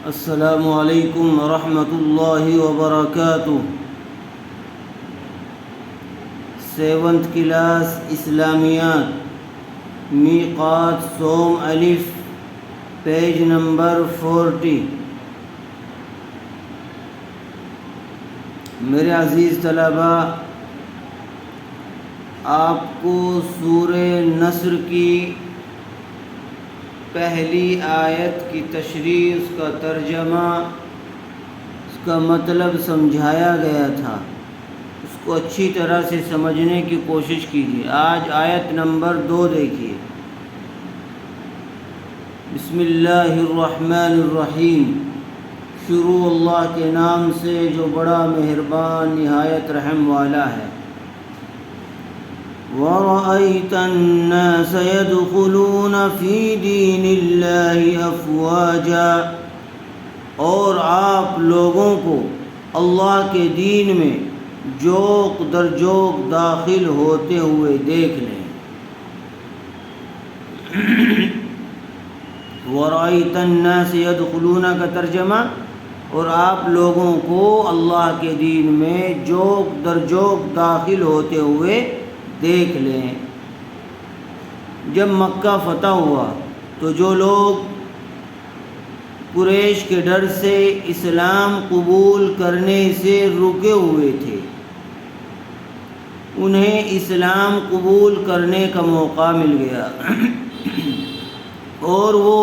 السلام علیکم ورحمۃ اللہ وبرکاتہ۔ 7th کلاس اسلامیات، میقات سوم الف، پیج نمبر 40۔ میرے عزیز طلبہ، آپ کو سورہ نصر کی پہلی آیت کی تشریح، اس کا ترجمہ، اس کا مطلب سمجھایا گیا تھا۔ اس کو اچھی طرح سے سمجھنے کی کوشش کیجیے۔ آج آیت نمبر 2 دیکھیے۔ بسم اللہ الرحمن الرحیم۔ شروع اللہ کے نام سے جو بڑا مہربان نہایت رحم والا ہے۔ وَرَأَيْتَ النَّاسَ يَدْخُلُونَ فِي دِينِ اللَّهِ أَفْوَاجًا، اور آپ لوگوں کو اللہ کے دین میں جوق در جوق داخل ہوتے ہوئے دیکھ لیں۔ وَرَأَيْتَ النَّاسَ يَدْخُلُونَ کا ترجمہ، اور آپ لوگوں کو اللہ کے دین میں جوق در جوق داخل ہوتے ہوئے دیکھ لیں۔ جب مکہ فتح ہوا تو جو لوگ قریش کے ڈر سے اسلام قبول کرنے سے رکے ہوئے تھے، انہیں اسلام قبول کرنے کا موقع مل گیا اور وہ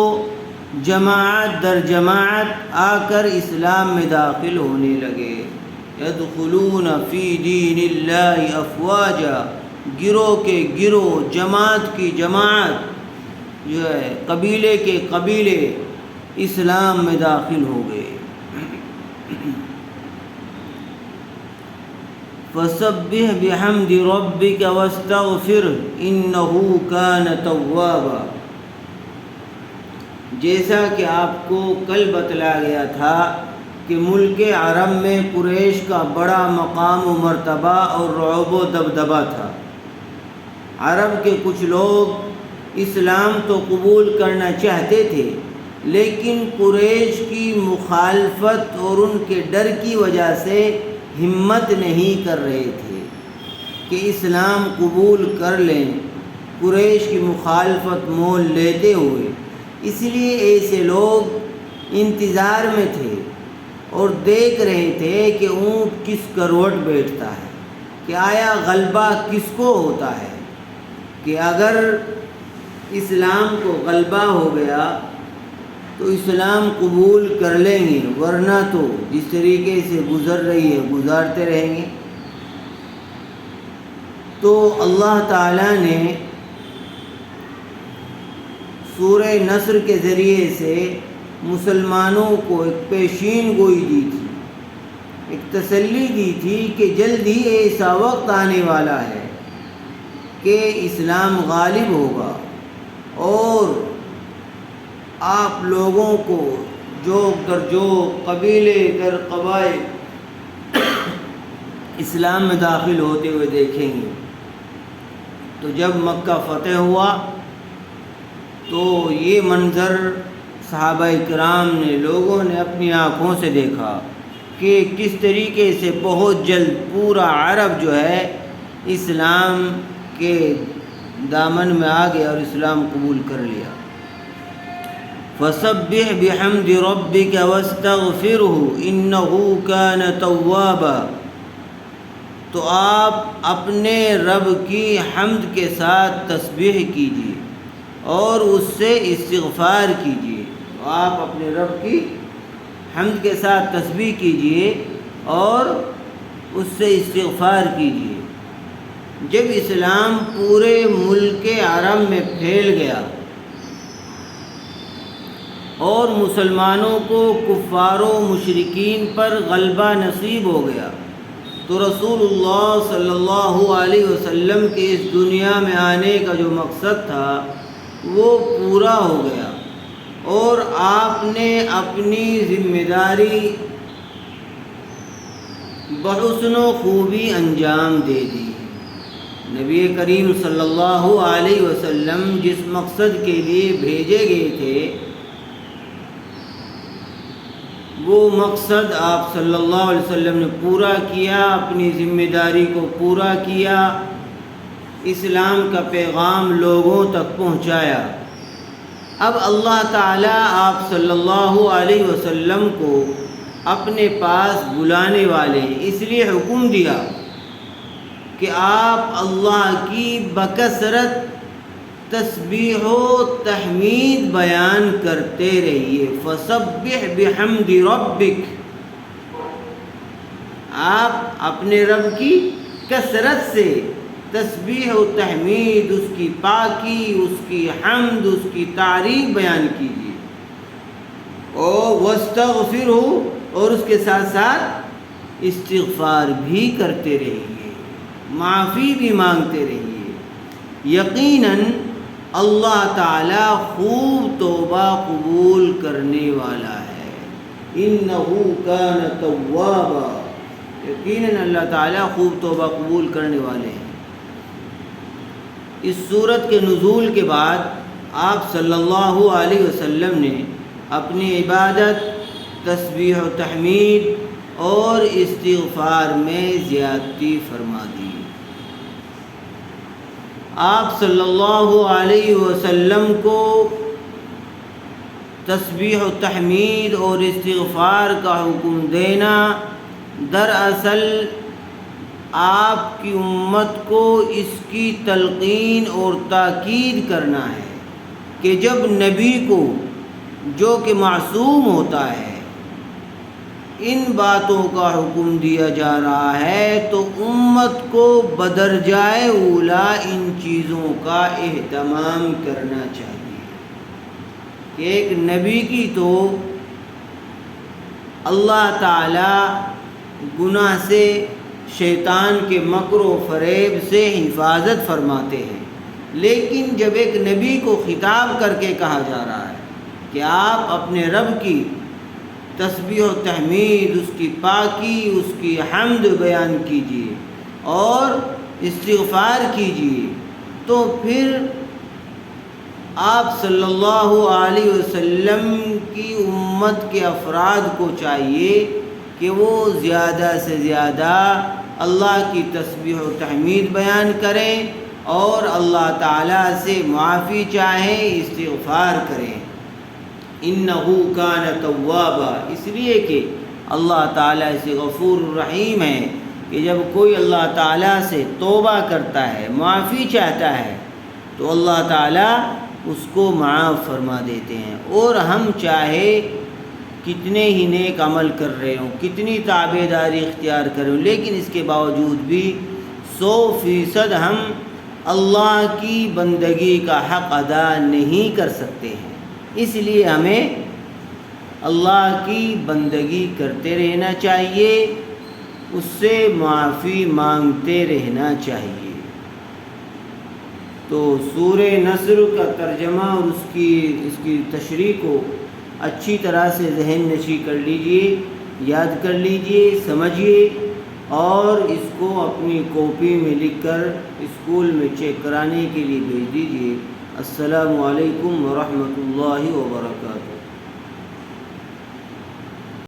جماعت در جماعت آ کر اسلام میں داخل ہونے لگے۔ یدخلون فی دین اللہ افواجا، گروہ کے گروہ، جماعت کی جماعت جو ہے، قبیلے کے قبیلے اسلام میں داخل ہو گئے۔ فسبح بحمد ربک واستغفر انہ کان توابا۔ جیسا کہ آپ کو کل بتلایا گیا تھا کہ ملک عرب میں قریش کا بڑا مقام و مرتبہ اور رعب و دبدبہ تھا۔ عرب کے کچھ لوگ اسلام تو قبول کرنا چاہتے تھے، لیکن قریش کی مخالفت اور ان کے ڈر کی وجہ سے ہمت نہیں کر رہے تھے کہ اسلام قبول کر لیں، قریش کی مخالفت مول لیتے ہوئے۔ اس لیے ایسے لوگ انتظار میں تھے اور دیکھ رہے تھے کہ اونٹ کس کروٹ بیٹھتا ہے، کہ آیا غلبہ کس کو ہوتا ہے، کہ اگر اسلام کو غلبہ ہو گیا تو اسلام قبول کر لیں گے، ورنہ تو جس طریقے سے گزر رہی ہے گزارتے رہیں گے۔ تو اللہ تعالیٰ نے سورہ نصر کے ذریعے سے مسلمانوں کو ایک پیشین گوئی دی تھی، ایک تسلی دی تھی کہ جلد ہی ایسا وقت آنے والا ہے کہ اسلام غالب ہوگا اور آپ لوگوں کو جوق در جوق، قبیلے در قبائل اسلام میں داخل ہوتے ہوئے دیکھیں گے۔ تو جب مکہ فتح ہوا تو یہ منظر صحابہ کرام نے، لوگوں نے اپنی آنکھوں سے دیکھا کہ کس طریقے سے بہت جلد پورا عرب جو ہے اسلام کے دامن میں آ گیا اور اسلام قبول کر لیا۔ فسبح بحمد ربک واستغفرہ انہ کان توابا۔ تو آپ اپنے رب کی حمد کے ساتھ تسبیح کیجیے اور اس سے استغفار کیجیے۔ تو آپ اپنے رب کی حمد کے ساتھ تسبیح کیجیے اور اس سے استغفار کیجیے۔ جب اسلام پورے ملک عرب میں پھیل گیا اور مسلمانوں کو کفار و مشرکین پر غلبہ نصیب ہو گیا تو رسول اللہ صلی اللہ علیہ وسلم کے اس دنیا میں آنے کا جو مقصد تھا وہ پورا ہو گیا اور آپ نے اپنی ذمہ داری بحسن و خوبی انجام دے دی۔ نبی کریم صلی اللہ علیہ وسلم جس مقصد کے لیے بھیجے گئے تھے وہ مقصد آپ صلی اللہ علیہ وسلم نے پورا کیا، اپنی ذمہ داری کو پورا کیا، اسلام کا پیغام لوگوں تک پہنچایا۔ اب اللہ تعالیٰ آپ صلی اللہ علیہ وسلم کو اپنے پاس بلانے والے ہیں، اس لیے حکم دیا کہ آپ اللہ کی بکثرت تسبیح و تحمید بیان کرتے رہیے۔ فسبح بحمد ربک، آپ اپنے رب کی کثرت سے تسبیح و تحمید، اس کی پاکی، اس کی حمد، اس کی تعریف بیان کیجیے۔ اور واستغفرہ، اور اس کے ساتھ ساتھ استغفار بھی کرتے رہیے، معافی بھی مانگتے رہیے۔ یقیناً اللہ تعالیٰ خوب توبہ قبول کرنے والا ہے۔ انہ کان توابا، یقیناً اللہ تعالیٰ خوب توبہ قبول کرنے والے ہیں۔ اس سورت کے نزول کے بعد آپ صلی اللہ علیہ وسلم نے اپنی عبادت، تسبیح و تحمید اور استغفار میں زیادتی فرما دی۔ آپ صلی اللہ علیہ وسلم کو تسبیح و تحمید اور استغفار کا حکم دینا دراصل آپ کی امت کو اس کی تلقین اور تاکید کرنا ہے کہ جب نبی کو، جو کہ معصوم ہوتا ہے، ان باتوں کا حکم دیا جا رہا ہے تو امت کو بدرجائے اولا ان چیزوں کا اہتمام کرنا چاہیے کہ ایک نبی کی تو اللہ تعالی گناہ سے، شیطان کے مکر و فریب سے حفاظت فرماتے ہیں، لیکن جب ایک نبی کو خطاب کر کے کہا جا رہا ہے کہ آپ اپنے رب کی تسبیح و تحمید، اس کی پاکی، اس کی حمد بیان کیجیے اور استغفار کیجیے، تو پھر آپ صلی اللہ علیہ وسلم کی امت کے افراد کو چاہیے کہ وہ زیادہ سے زیادہ اللہ کی تسبیح و تحمید بیان کریں اور اللہ تعالیٰ سے معافی چاہیں، استغفار کریں۔ انہ کان توابا، اس لیے کہ اللہ تعالیٰ سے غفور الرحیم ہے کہ جب کوئی اللہ تعالیٰ سے توبہ کرتا ہے، معافی چاہتا ہے، تو اللہ تعالیٰ اس کو معاف فرما دیتے ہیں۔ اور ہم چاہے کتنے ہی نیک عمل کر رہے ہوں، کتنی تابع داری اختیار کریں، لیکن اس کے باوجود بھی 100% ہم اللہ کی بندگی کا حق ادا نہیں کر سکتے ہیں۔ اس لیے ہمیں اللہ کی بندگی کرتے رہنا چاہیے، اس سے معافی مانگتے رہنا چاہیے۔ تو سورہ نصر کا ترجمہ اور اس کی تشریح کو اچھی طرح سے ذہن نشی کر لیجئے، یاد کر لیجئے، سمجھیے اور اس کو اپنی کاپی میں لکھ کر اسکول میں چیک کرانے کے لیے بھیج دیجئے۔ السلام علیکم ورحمۃ اللہ وبرکاتہ۔